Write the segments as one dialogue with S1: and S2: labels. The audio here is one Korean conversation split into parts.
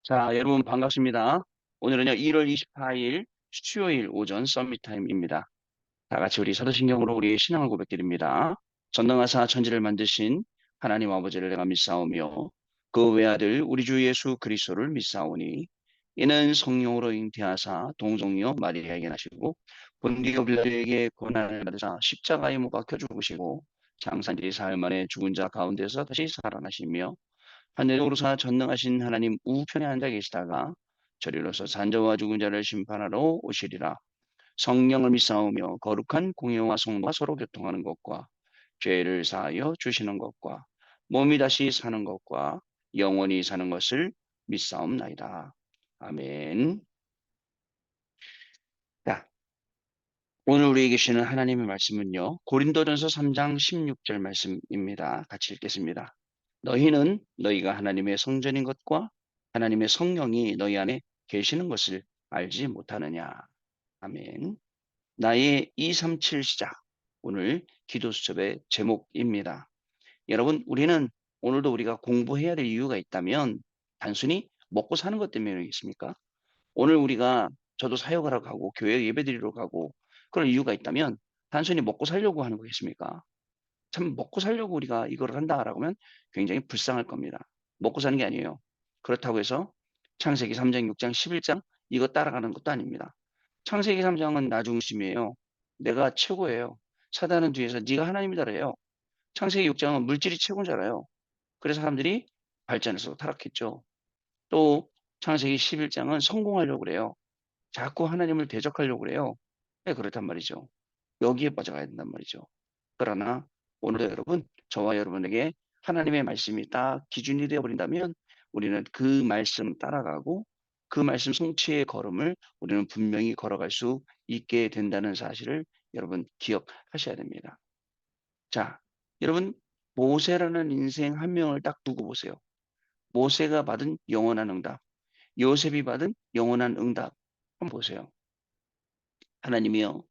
S1: 자, 여러분 반갑습니다. 오늘은요, 1월 24일 수요일 오전 서밋 타임입니다. 다 같이 우리 사도신경으로 우리의 신앙을 고백드립니다. 전능하사 천지를 만드신 하나님 아버지를 내가 믿사오며 그 외아들 우리 주 예수 그리스도를 믿사오니 이는 성령으로 잉태하사 동정녀 마리아에게 나시고 본디오 빌라도에게 고난을 받으사 십자가에 못 박혀 죽으시고 장사지 사흘 만에 죽은 자 가운데서 다시 살아나시며 하늘에 오르사 전능하신 하나님 우편에 앉아 계시다가 저리로서 산자와 죽은 자를 심판하러 오시리라. 성령을 믿사오며 거룩한 공예와 성도가 서로 교통하는 것과 죄를 사하여 주시는 것과 몸이 다시 사는 것과 영원히 사는 것을 믿사옵나이다. 아멘. 자, 오늘 우리에게 주시는 하나님의 말씀은요. 고린도전서 3장 16절 말씀입니다. 같이 읽겠습니다. 너희는 너희가 하나님의 성전인 것과 하나님의 성령이 너희 안에 계시는 것을 알지 못하느냐. 아멘. 나의 237 시작. 오늘 기도 수첩의 제목입니다. 여러분, 우리는 오늘도 우리가 공부해야 될 이유가 있다면 단순히 먹고 사는 것 때문이겠습니까? 오늘 우리가 저도 사역을 하고 가고 교회 예배드리러 가고 그런 이유가 있다면 단순히 먹고 살려고 하는 거겠습니까? 참 먹고 살려고 우리가 이걸 한다라고 하면 굉장히 불쌍할 겁니다. 먹고 사는 게 아니에요. 그렇다고 해서 창세기 3장, 6장, 11장 이거 따라가는 것도 아닙니다. 창세기 3장은 나 중심이에요. 내가 최고예요. 사단은 뒤에서 네가 하나님이다래요. 창세기 6장은 물질이 최고인 줄 알아요. 그래서 사람들이 발전해서 타락했죠. 또 창세기 11장은 성공하려고 그래요. 자꾸 하나님을 대적하려고 그래요. 네, 그렇단 말이죠. 여기에 빠져가야 된단 말이죠. 그러나 오늘도 여러분, 저와 여러분에게 하나님의 말씀이 딱 기준이 되어버린다면 우리는 그 말씀 따라가고 그 말씀 성취의 걸음을 우리는 분명히 걸어갈 수 있게 된다는 사실을 여러분 기억하셔야 됩니다. 자, 여러분, 모세라는 인생 한 명을 딱 두고 보세요. 모세가 받은 영원한 응답, 요셉이 받은 영원한 응답 한번 보세요. 하나님이요,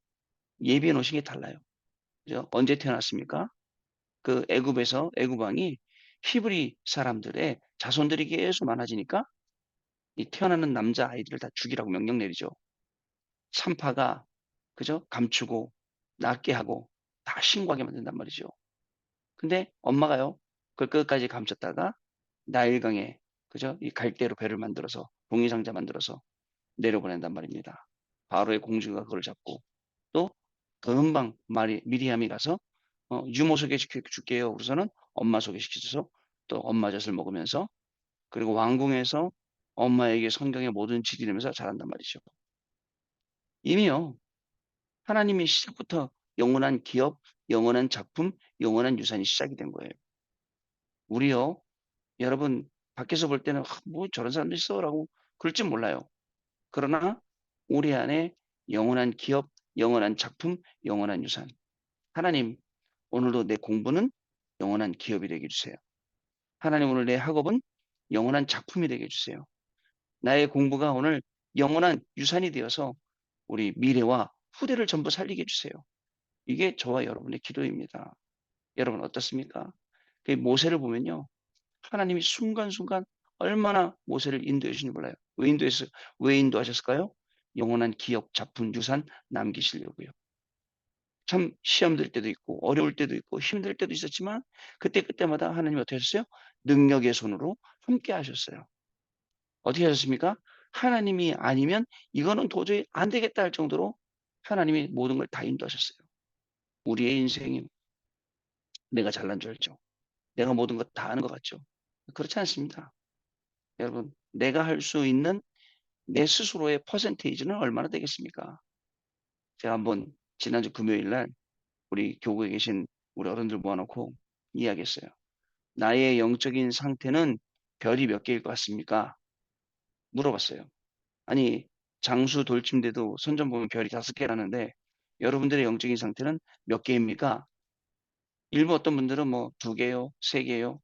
S1: 예비해 놓으신 게 달라요. 그죠? 언제 태어났습니까? 그 애굽에서 애굽 왕이 히브리 사람들의 자손들이 계속 많아지니까 이 태어나는 남자 아이들을 다 죽이라고 명령 내리죠. 산파가 그죠? 감추고 낫게 하고 다 신고하게 만든단 말이죠. 근데 엄마가요. 그걸 끝까지 감췄다가 나일강에 그죠? 이 갈대로 배를 만들어서 동해상자 만들어서 내려보낸단 말입니다. 바로의 공주가 그걸 잡고 또 금방 미리암이 가서 유모 소개시켜 줄게요. 그래서는 엄마 소개시켜줘서 또 엄마 젖을 먹으면서 그리고 왕궁에서 엄마에게 성경의 모든 지리 내면서 자란단 말이죠. 이미요. 하나님이 시작부터 영원한 기업, 영원한 작품, 영원한 유산이 시작이 된 거예요. 우리요. 여러분 밖에서 볼 때는 뭐 저런 사람도 있어라고 그럴지 몰라요. 그러나 우리 안에 영원한 기업, 영원한 작품, 영원한 유산. 하나님, 오늘도 내 공부는 영원한 기업이 되게 해주세요. 하나님, 오늘 내 학업은 영원한 작품이 되게 해주세요. 나의 공부가 오늘 영원한 유산이 되어서 우리 미래와 후대를 전부 살리게 해주세요. 이게 저와 여러분의 기도입니다. 여러분 어떻습니까? 그 모세를 보면요. 하나님이 순간순간 얼마나 모세를 인도해 주시는지 몰라요. 왜 인도하셨을까요? 영원한 기업, 작품, 유산 남기시려고요. 참 시험 들 때도 있고 어려울 때도 있고 힘들 때도 있었지만 그때마다 하나님이 어떻게 하셨어요? 능력의 손으로 함께 하셨어요. 어떻게 하셨습니까? 하나님이 아니면 이거는 도저히 안 되겠다 할 정도로 하나님이 모든 걸 다 인도하셨어요. 우리의 인생이 내가 잘난 줄 알죠. 내가 모든 것 다 아는 것 같죠. 그렇지 않습니다. 여러분, 내가 할 수 있는 내 스스로의 퍼센테이지는 얼마나 되겠습니까? 제가 한번 지난주 금요일 날 우리 교구에 계신 우리 어른들 모아놓고 이야기했어요. 나의 영적인 상태는 별이 몇 개일 것 같습니까? 물어봤어요. 아니, 장수 돌침대도 선전 보면 별이 5개라는데 여러분들의 영적인 상태는 몇 개입니까? 일부 어떤 분들은 뭐 2개요, 3개요.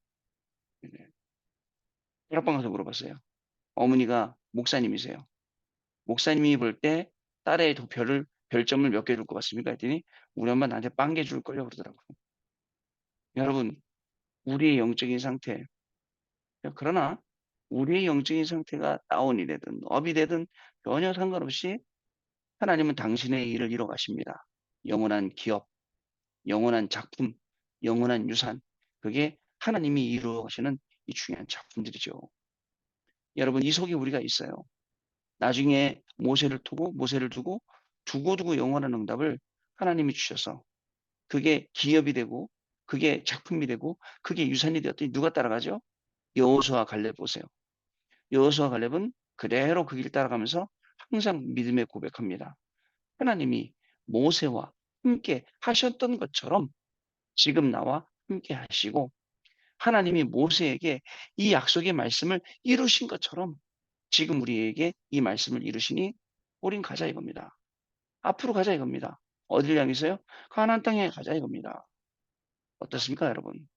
S1: 락방 가서 물어봤어요. 어머니가 목사님이세요. 목사님이 볼 때 딸의 별점을 몇 개 줄 것 같습니까? 했더니 우리 엄마 나한테 0개 줄 거예요 그러더라고요. 여러분, 우리의 영적인 상태. 그러나 우리의 영적인 상태가 다운이 되든 업이 되든 전혀 상관없이 하나님은 당신의 일을 이뤄 가십니다. 영원한 기업, 영원한 작품, 영원한 유산, 그게 하나님이 이루어 가시는 이 중요한 작품들이죠. 여러분, 이 속에 우리가 있어요. 나중에 모세를 두고 두고두고 영원한 응답을 하나님이 주셔서 그게 기업이 되고 그게 작품이 되고 그게 유산이 되었더니 누가 따라가죠? 여호수아 갈렙 보세요. 여호수아 갈렙은 그대로 그 길 따라가면서 항상 믿음의 고백합니다. 하나님이 모세와 함께 하셨던 것처럼 지금 나와 함께 하시고, 하나님이 모세에게 이 약속의 말씀을 이루신 것처럼 지금 우리에게 이 말씀을 이루시니 우린 가자 이겁니다. 앞으로 가자 이겁니다. 어디를 향해서요? 가나안 땅에 가자 이겁니다. 어떻습니까, 여러분?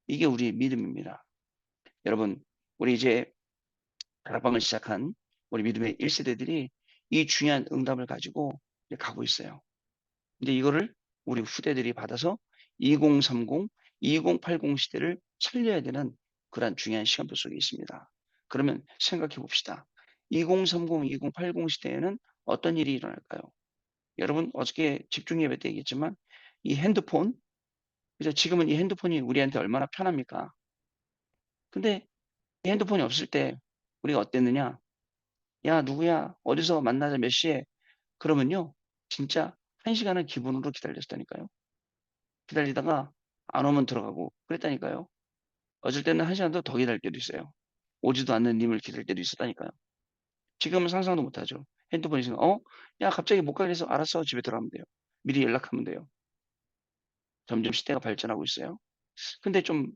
S1: 이게 우리의 믿음입니다. 여러분, 우리 이제 다락방을 시작한 우리 믿음의 1세대들이 이 중요한 응답을 가지고 이제 가고 있어요. 근데 이거를 우리 후대들이 받아서 2030, 2080 시대를 살려야 되는 그러한 중요한 시간표 속에 있습니다. 그러면 생각해 봅시다. 2030, 2080 시대에는 어떤 일이 일어날까요? 여러분, 어저께 집중 예배 때 얘기했지만 이 핸드폰, 그죠? 지금은 이 핸드폰이 우리한테 얼마나 편합니까? 근데 이 핸드폰이 없을 때 우리가 어땠느냐? 야, 누구야? 어디서 만나자 몇 시에? 그러면요, 진짜 1시간을 기본으로 기다렸다니까요. 기다리다가 안 오면 들어가고 그랬다니까요. 어쩔 때는 1시간도 더 기다릴 때도 있어요. 오지도 않는 님을 기다릴 때도 있었다니까요. 지금은 상상도 못하죠. 핸드폰이 있으면 야, 갑자기 못 가겠어. 알았어. 집에 들어가면 돼요. 미리 연락하면 돼요. 점점 시대가 발전하고 있어요. 근데 좀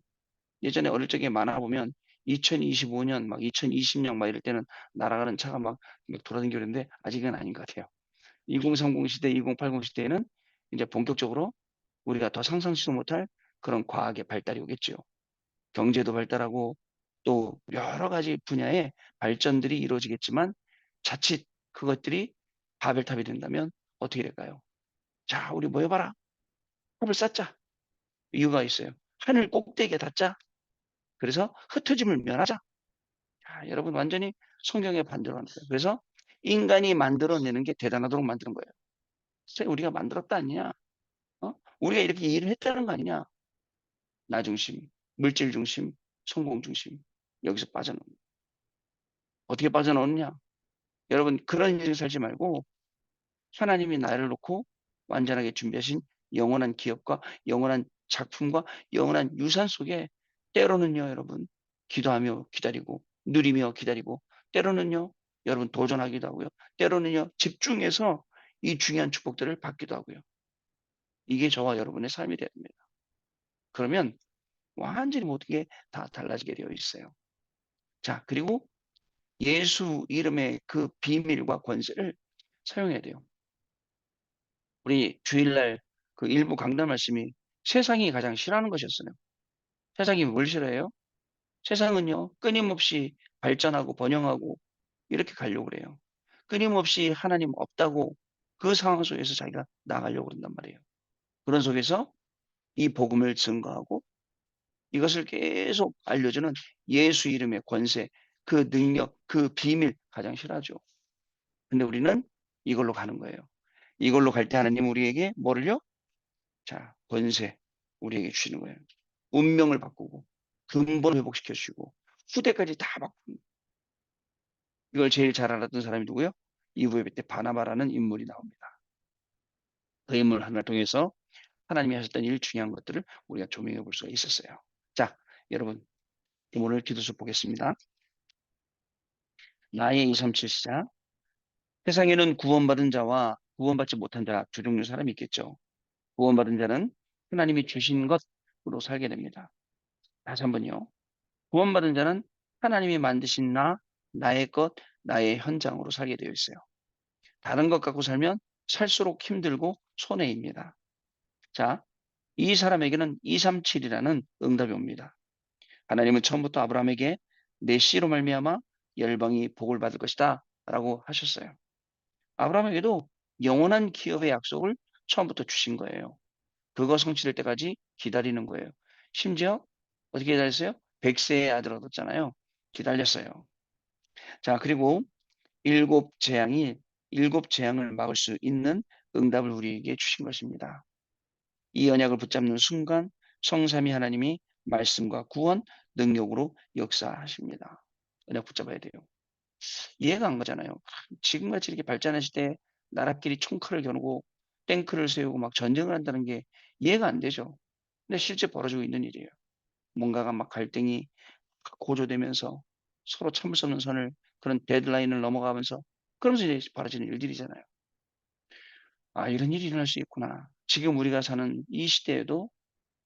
S1: 예전에 어릴 적에 만화 보면 2025년 막 2020년 막 이럴 때는 날아가는 차가 막 돌아다니고 그러는데 아직은 아닌 것 같아요. 2030 시대, 2080 시대에는 이제 본격적으로 우리가 더 상상치도 못할 그런 과학의 발달이 오겠죠. 경제도 발달하고 또 여러 가지 분야의 발전들이 이루어지겠지만, 자칫 그것들이 바벨탑이 된다면 어떻게 될까요? 자, 우리 모여봐라. 탑을 쌓자. 이유가 있어요. 하늘 꼭대기에 닿자. 그래서 흩어짐을 면하자. 자, 여러분, 완전히 성경의 반대로 합니다. 그래서 인간이 만들어내는 게 대단하도록 만드는 거예요. 그래서 우리가 만들었다 아니냐? 우리가 이렇게 일을 했다는 거 아니냐? 나 중심, 물질 중심, 성공 중심. 여기서 빠져나옵니다. 어떻게 빠져나오느냐? 여러분, 그런 인생 살지 말고 하나님이 나를 놓고 완전하게 준비하신 영원한 기업과 영원한 작품과 영원한 유산 속에, 때로는요, 여러분, 기도하며 기다리고 누리며 기다리고, 때로는요, 여러분, 도전하기도 하고요. 때로는요, 집중해서 이 중요한 축복들을 받기도 하고요. 이게 저와 여러분의 삶이 되야 됩니다. 그러면 완전히 모든 게 다 달라지게 되어 있어요. 자, 그리고 예수 이름의 그 비밀과 권세를 사용해야 돼요. 우리 주일날 그 일부 강단 말씀이 세상이 가장 싫어하는 것이었어요. 세상이 뭘 싫어해요? 세상은요, 끊임없이 발전하고 번영하고 이렇게 가려고 그래요. 끊임없이 하나님 없다고 그 상황 속에서 자기가 나가려고 그런단 말이에요. 그런 속에서 이 복음을 증거하고 이것을 계속 알려주는 예수 이름의 권세, 그 능력, 그 비밀 가장 싫어하죠. 근데 우리는 이걸로 가는 거예요. 이걸로 갈 때 하나님 우리에게 뭐를요? 자, 권세 우리에게 주시는 거예요. 운명을 바꾸고 근본 회복시켜 주시고 후대까지 다 바꾸는. 이걸 제일 잘 알았던 사람이 누구요? 이후 예배 때 바나바라는 인물이 나옵니다. 그 인물 하나를 통해서 하나님이 하셨던 일 중요한 것들을 우리가 조명해 볼 수가 있었어요. 자, 여러분, 오늘 기도서 보겠습니다. 나의 237 시작. 세상에는 구원받은 자와 구원받지 못한 자 두 종류 사람이 있겠죠. 구원받은 자는 하나님이 주신 것으로 살게 됩니다. 다시 한번요. 구원받은 자는 하나님이 만드신 나의 것, 나의 현장으로 살게 되어 있어요. 다른 것 갖고 살면 살수록 힘들고 손해입니다. 자, 이 사람에게는 237이라는 응답이 옵니다. 하나님은 처음부터 아브라함에게 내 씨로 말미암아 열방이 복을 받을 것이다 라고 하셨어요. 아브라함에게도 영원한 기업의 약속을 처음부터 주신 거예요. 그거 성취될 때까지 기다리는 거예요. 심지어 어떻게 기다렸어요? 100세의 아들 얻었잖아요. 기다렸어요. 자, 그리고 일곱 재앙을 막을 수 있는 응답을 우리에게 주신 것입니다. 이 언약을 붙잡는 순간 성삼위 하나님이 말씀과 구원, 능력으로 역사하십니다. 언약 붙잡아야 돼요. 이해가 안 가잖아요. 지금같이 이렇게 발전했을 때 나라끼리 총칼을 겨누고 탱크를 세우고 막 전쟁을 한다는 게 이해가 안 되죠. 근데 실제 벌어지고 있는 일이에요. 뭔가가 막 갈등이 고조되면서 서로 참을 수 없는 선을, 그런 데드라인을 넘어가면서 그러면서 이제 벌어지는 일들이잖아요. '아, 이런 일이 일어날 수 있구나.' 지금 우리가 사는 이 시대에도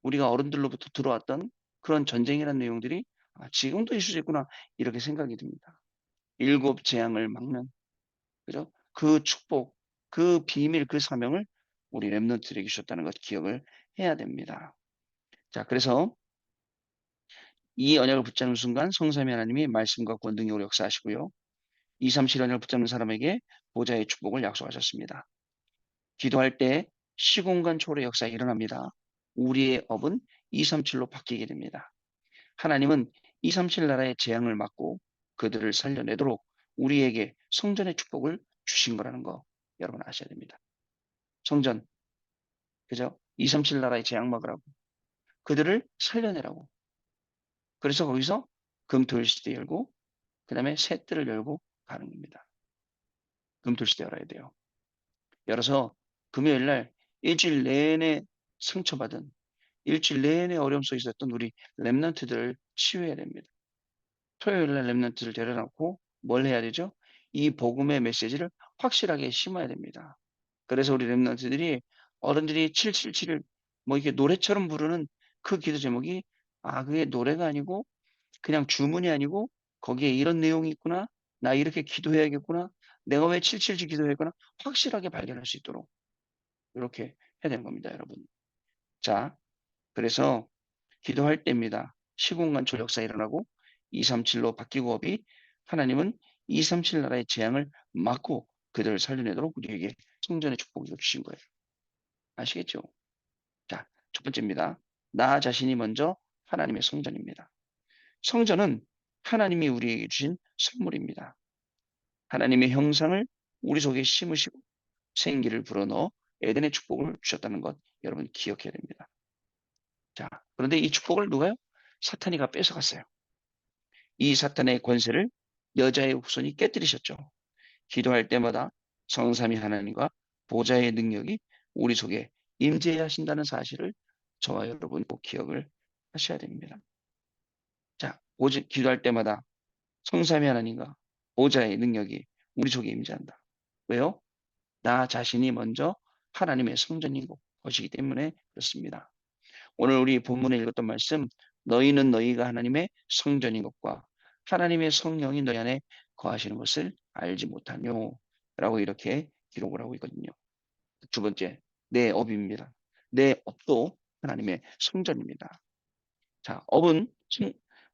S1: 우리가 어른들로부터 들어왔던 그런 전쟁이라는 내용들이 '아, 지금도 있을 수 있구나.' 이렇게 생각이 듭니다. 일곱 재앙을 막는, 그죠? 그 축복, 그 비밀, 그 사명을 우리 렘넌트들에게 주셨다는 것 기억을 해야 됩니다. 자, 그래서 이 언약을 붙잡는 순간 성삼위 하나님이 말씀과 권능력으로 역사하시고요. 237 언약을 붙잡는 사람에게 보좌의 축복을 약속하셨습니다. 기도할 때 시공간 초월의 역사가 일어납니다. 우리의 업은 237로 바뀌게 됩니다. 하나님은 237 나라의 재앙을 막고 그들을 살려내도록 우리에게 성전의 축복을 주신 거라는 거 여러분 아셔야 됩니다. 성전, 그죠? 237 나라의 재앙 막으라고, 그들을 살려내라고. 그래서 거기서 금토일 시대 열고 그다음에 새 뜰을 열고 가는 겁니다. 금토일 시대 열어야 돼요. 열어서 금요일 날 일주일 내내 상처받은, 일주일 내내 어려움 속에 있었던 우리 렘넌트들을 치유해야 됩니다. 토요일 날 렘넌트를 데려놓고 뭘 해야 되죠? 이 복음의 메시지를 확실하게 심어야 됩니다. 그래서 우리 렘넌트들이 어른들이 777을 뭐 이렇게 노래처럼 부르는 그 기도 제목이, 아, 그게 노래가 아니고 그냥 주문이 아니고 거기에 이런 내용이 있구나. 나 이렇게 기도해야겠구나. 내가 왜 777 기도했구나. 확실하게 발견할 수 있도록 이렇게 해야 되는 겁니다, 여러분. 자, 그래서 기도할 때입니다. 시공간초 역사 일어나고 237로 바뀌고 업이, 하나님은 237 나라의 재앙을 막고 그들을 살려내도록 우리에게 성전의 축복을 주신 거예요. 아시겠죠? 자, 첫 번째입니다. 나 자신이 먼저 하나님의 성전입니다. 성전은 하나님이 우리에게 주신 선물입니다. 하나님의 형상을 우리 속에 심으시고 생기를 불어넣어 에덴의 축복을 주셨다는 것 여러분 기억해야 됩니다. 자, 그런데 이 축복을 누가요? 사탄이가 뺏어갔어요. 이 사탄의 권세를 여자의 후손이 깨뜨리셨죠. 기도할 때마다 성삼위 하나님과 보좌의 능력이 우리 속에 임재하신다는 사실을 저와 여러분 꼭 기억을 하셔야 됩니다. 자, 오직 기도할 때마다 성삼위 하나님과 보좌의 능력이 우리 속에 임재한다. 왜요? 나 자신이 먼저 하나님의 성전인 것이기 때문에 그렇습니다. 오늘 우리 본문에 읽었던 말씀, 너희는 너희가 하나님의 성전인 것과 하나님의 성령이 너희 안에 거하시는 것을 알지 못하뇨 라고 이렇게 기록을 하고 있거든요. 두 번째, 내 업입니다. 내 업도 하나님의 성전입니다. 자, 업은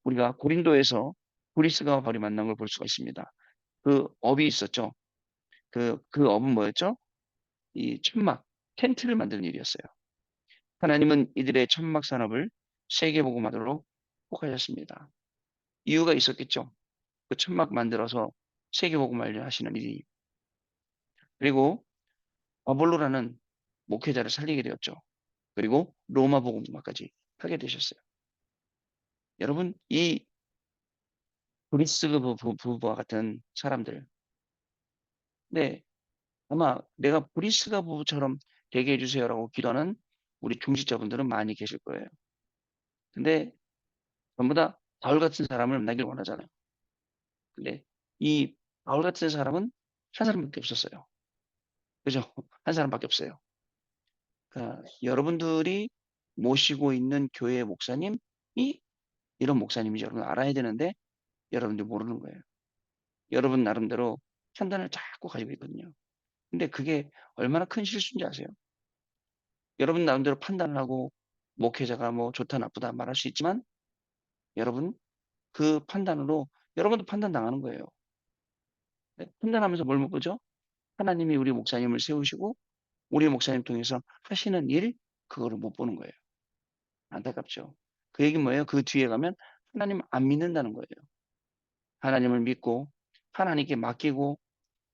S1: 우리가 고린도에서 브리스가와 바울이 만난 걸 볼 수가 있습니다. 그 업이 있었죠. 그 업은 뭐였죠? 이 천막, 텐트를 만드는 일이었어요. 하나님은 이들의 천막 산업을 세계복음화로 혹하셨습니다. 이유가 있었겠죠. 그 천막 만들어서 세계복음화를 하시는 일이. 그리고 아볼로라는 목회자를 살리게 되었죠. 그리고 로마 복음화까지 하게 되셨어요. 여러분, 이 브리스 부부와 같은 사람들, 네, 아마 내가 브리스가 부부처럼 되게 해주세요라고 기도하는 우리 중직자분들은 많이 계실 거예요. 근데 전부 다 바울 같은 사람을 만나길 원하잖아요. 근데 이 바울 같은 사람은 한 사람밖에 없었어요. 그죠? 한 사람밖에 없어요. 그러니까 여러분들이 모시고 있는 교회 목사님이 이런 목사님인지 여러분 알아야 되는데 여러분들 모르는 거예요. 여러분 나름대로 판단을 자꾸 가지고 있거든요. 근데 그게 얼마나 큰 실수인지 아세요? 여러분 나름대로 판단을 하고 목회자가 뭐 좋다 나쁘다 말할 수 있지만 여러분 그 판단으로 여러분도 판단당하는 거예요. 네, 판단하면서 뭘 못 보죠? 하나님이 우리 목사님을 세우시고 우리 목사님 통해서 하시는 일, 그거를 못 보는 거예요. 안타깝죠. 그 얘기는 뭐예요? 그 뒤에 가면 하나님 안 믿는다는 거예요. 하나님을 믿고 하나님께 맡기고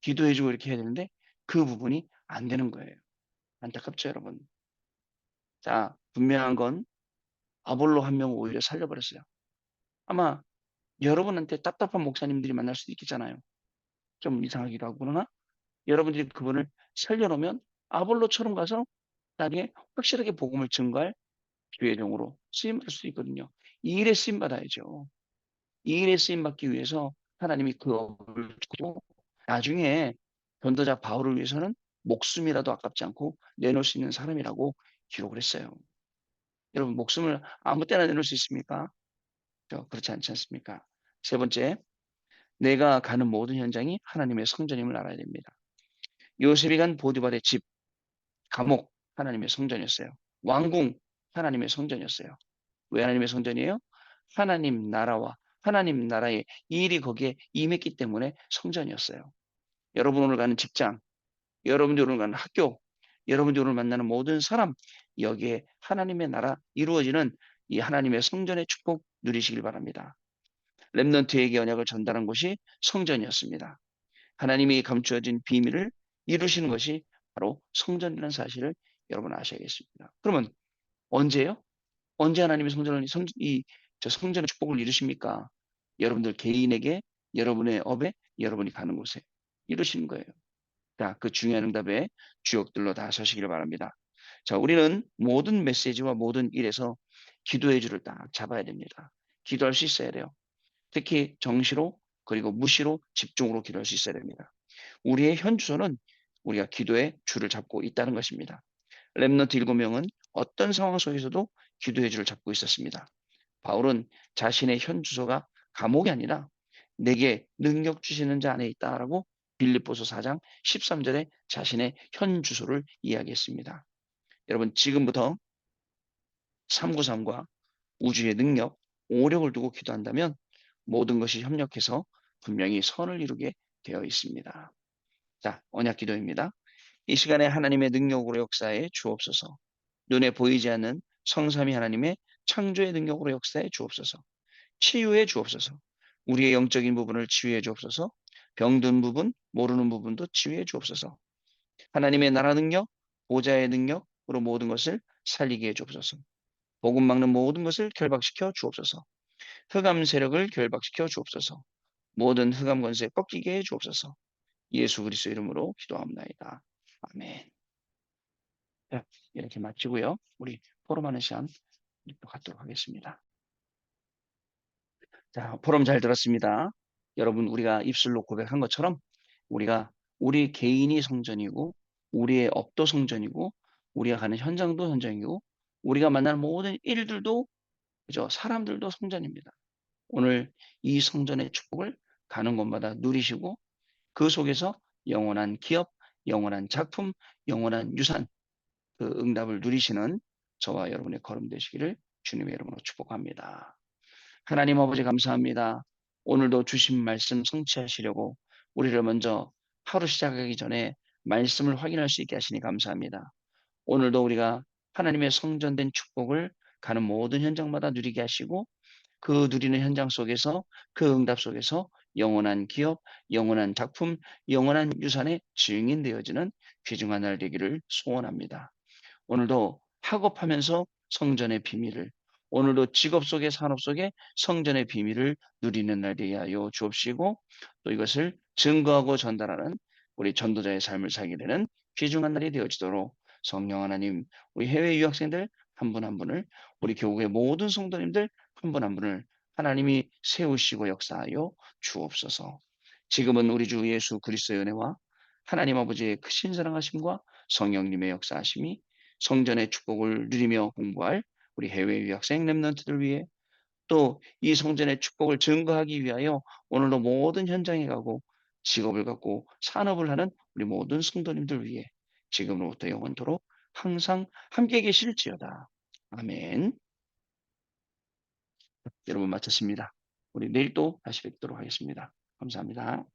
S1: 기도해주고 이렇게 해야 되는데 그 부분이 안 되는 거예요. 안타깝죠, 여러분. 자, 분명한 건 아볼로 한 명 오히려 살려버렸어요. 아마 여러분한테 답답한 목사님들이 만날 수도 있겠잖아요. 좀 이상하기도 하고 그러나 여러분들이 그분을 살려놓으면 아볼로처럼 가서 나중에 확실하게 복음을 증거할 기회종으로 쓰임받을 수 있거든요. 이 일에 쓰임받아야죠. 이 일에 쓰임받기 위해서 하나님이 그 업을 주고 나중에 전도자 바울을 위해서는 목숨이라도 아깝지 않고 내놓을 수 있는 사람이라고 기록을 했어요. 여러분 목숨을 아무 때나 내놓을 수 있습니까? 그렇지 않지 않습니까? 세 번째, 내가 가는 모든 현장이 하나님의 성전임을 알아야 됩니다. 요셉이 간 보디발의 집, 감옥, 하나님의 성전이었어요. 왕궁, 하나님의 성전이었어요. 왜 하나님의 성전이에요? 하나님 나라와 하나님 나라의 일이 거기에 임했기 때문에 성전이었어요. 여러분 오늘 가는 직장, 여러분들이 오늘 가는 학교, 여러분들이 오늘 만나는 모든 사람, 여기에 하나님의 나라 이루어지는 이 하나님의 성전의 축복 누리시길 바랍니다. 렘넌트에게 언약을 전달한 곳이 성전이었습니다. 하나님이 감추어진 비밀을 이루시는 것이 바로 성전이라는 사실을 여러분 아셔야겠습니다. 그러면 언제요? 언제 하나님이 저 성전의 축복을 이루십니까? 여러분들 개인에게, 여러분의 업에, 여러분이 가는 곳에 이루시는 거예요. 자, 그 중요한 응답에 주역들로 다 서시기를 바랍니다. 자, 우리는 모든 메시지와 모든 일에서 기도의 줄을 딱 잡아야 됩니다. 기도할 수 있어야 돼요. 특히 정시로 그리고 무시로 집중으로 기도할 수 있어야 됩니다. 우리의 현주소는 우리가 기도의 줄을 잡고 있다는 것입니다. 렘넌트 7명은 어떤 상황 속에서도 기도의 줄을 잡고 있었습니다. 바울은 자신의 현 주소가 감옥이 아니라 내게 능력 주시는 자 안에 있다라고 빌립보서 4장 13절에 자신의 현 주소를 이야기했습니다. 여러분 지금부터 393과 우주의 능력, 오력을 두고 기도한다면 모든 것이 협력해서 분명히 선을 이루게 되어 있습니다. 자, 언약 기도입니다. 이 시간에 하나님의 능력으로 역사에 주옵소서. 눈에 보이지 않는 성삼위 하나님의 창조의 능력으로 역사에 주옵소서. 치유해 주옵소서. 우리의 영적인 부분을 치유해 주옵소서. 병든 부분, 모르는 부분도 치유해 주옵소서. 하나님의 나라 능력, 보좌의 능력으로 모든 것을 살리게 해 주옵소서. 복음 막는 모든 것을 결박시켜 주옵소서. 흑암 세력을 결박시켜 주옵소서. 모든 흑암 권세 꺾이게 해 주옵소서. 예수 그리스도 이름으로 기도합나이다. 아멘. 자, 이렇게 마치고요. 우리 포럼하는 시간 갖도록 하겠습니다. 자, 포럼 잘 들었습니다. 여러분, 우리가 입술로 고백한 것처럼 우리가 우리 개인이 성전이고 우리의 업도 성전이고 우리가 가는 현장도 현장이고 우리가 만나는 모든 일들도 그죠? 사람들도 성전입니다. 오늘 이 성전의 축복을 가는 곳마다 누리시고 그 속에서 영원한 기업, 영원한 작품, 영원한 유산 그 응답을 누리시는 저와 여러분의 걸음 되시기를 주님의 이름으로 축복합니다. 하나님 아버지 감사합니다. 오늘도 주신 말씀 성취하시려고 우리를 먼저 하루 시작하기 전에 말씀을 확인할 수 있게 하시니 감사합니다. 오늘도 우리가 하나님의 성전된 축복을 가는 모든 현장마다 누리게 하시고 그 누리는 현장 속에서 그 응답 속에서 영원한 기업, 영원한 작품, 영원한 유산의 증인 되어지는 귀중한 날 되기를 소원합니다. 오늘도 학업하면서 성전의 비밀을 오늘도 직업 속에 산업 속에 성전의 비밀을 누리는 날이 하여 주옵시고 또 이것을 증거하고 전달하는 우리 전도자의 삶을 살게 되는 귀중한 날이 되어지도록 성령 하나님 우리 해외 유학생들 한 분 한 분을 우리 교국의 모든 성도님들 한 분 한 분을 하나님이 세우시고 역사하여 주옵소서. 지금은 우리 주 예수 그리스도의 은혜와 하나님 아버지의 크신 사랑하심과 성령님의 역사하심이 성전의 축복을 누리며 공부할 우리 해외 유학생 렘넌트들 위해 또 이 성전의 축복을 증거하기 위하여 오늘도 모든 현장에 가고 직업을 갖고 산업을 하는 우리 모든 성도님들 위해 지금으로부터 영원토록 항상 함께 계실지어다. 아멘. 여러분 마쳤습니다. 우리 내일 또 다시 뵙도록 하겠습니다. 감사합니다.